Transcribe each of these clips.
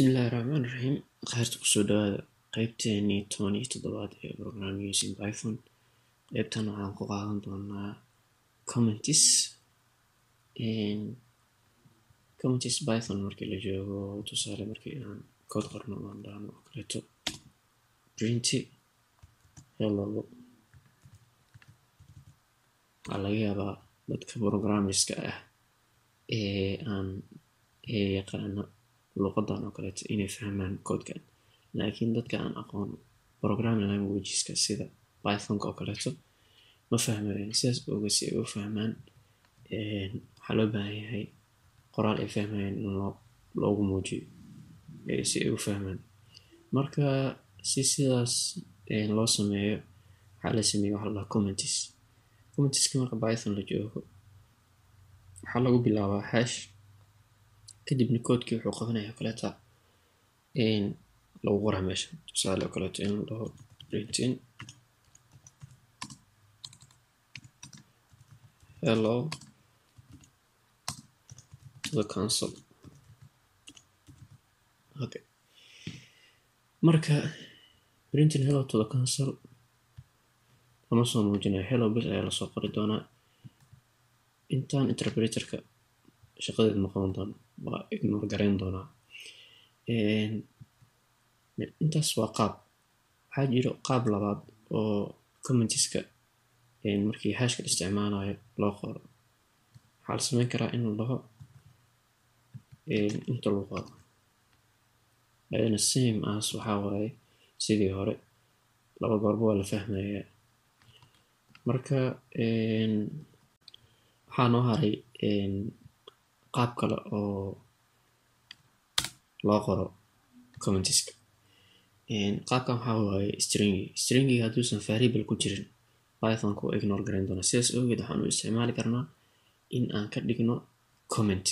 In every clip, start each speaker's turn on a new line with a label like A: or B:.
A: Bismillahirrahmanirrahim. Khayrta kusoo dhawaada qaybteenii 17 ee program using Python. Qaybtan waxaan ku qaadan doonaa comments. Comments Python markii la joogo tusaale markii aan code qorno aan dhahno oo kaleeto print hello. Waxaa laga yaabaa dadka programmerska ah ee yaqaana luqadan oo kaleeto inay fahmaan codekan, laakiin dadka aan aqoon programming languageska sida Pythonka oo kaleeto ma fahmayaan. Sidaas awgeed si ay u fahmaan waxaa loo baahan yahay qoraal ay fahmayaan in loogu muujiyo si ay u fahmaan. Marka sidaas loo sameeyo waxaa la sameeyo waxa la dhahaa comments marka Python la joogo waxaa lagu bilaabaa hash kadibna codekii wuxuu qabanayaa kaleeta lagu qoraa meesha. Tusaale oo kaleeto in la dhaho printing hello to the console. Okay, marka printing hello to the console lama soo muujinayo, hello bas ayaa lasoo qori doonaa. Intaan interpreterka shaqadeed ma qaban doono, waa ignore garayn doonaa. Intaas waa qaab. Waxaa jiro qaab labaad oo commentska markii hashka isticmaalayo loo qoro. Waxaa la samayn karaa in la dhaho inta lagu qoro ayana same as waxaa waaye sidii hore, laba goorba waa la fahmayaa. Marka waxaa noo haray qaab kale oo loo qoro commentska. Qaabkan waxaa waaye stringi hadduusan variable ku jirin Pythonka waa ignore garayn doonaa. Sidaas awgeed waxaan u isticmaali karnaa in aan ka dhigno comment.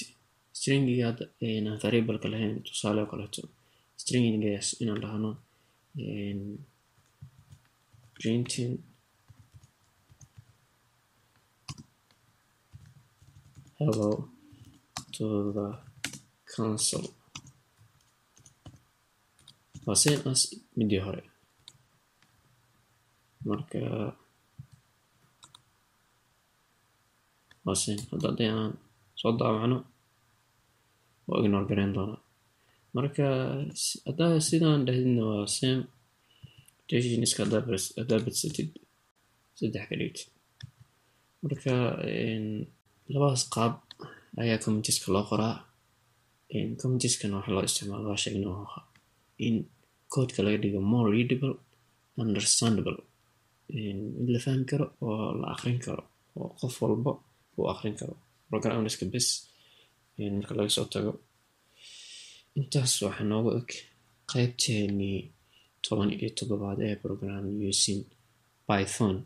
A: Stringiga hadda aan variable ka lahayn, tusaale oo kaleeto stringigaas inaan dhahno printing hello to the console. waa same as midii hore. Marka waa same. haddii aan soo daawacno waa ignore garayn doonaa. Marka haddaa sidaan dhahdina waa same. Rotationska haddaa badsatid 3 ka dhigtid. Marka labadaas qaab ayaa commentska loo qoraa. Commentskana waxaa loo isticmaalaa waa sheegna in codeka laga dhigo more readable, understandable, in la fahmi karo oo la aqrin karo oo qof walba uu aqrin karo. Programmerska bes marka laga soo tago. Intaas waxaa noogu eg qaybteenii 17 ee program using Python.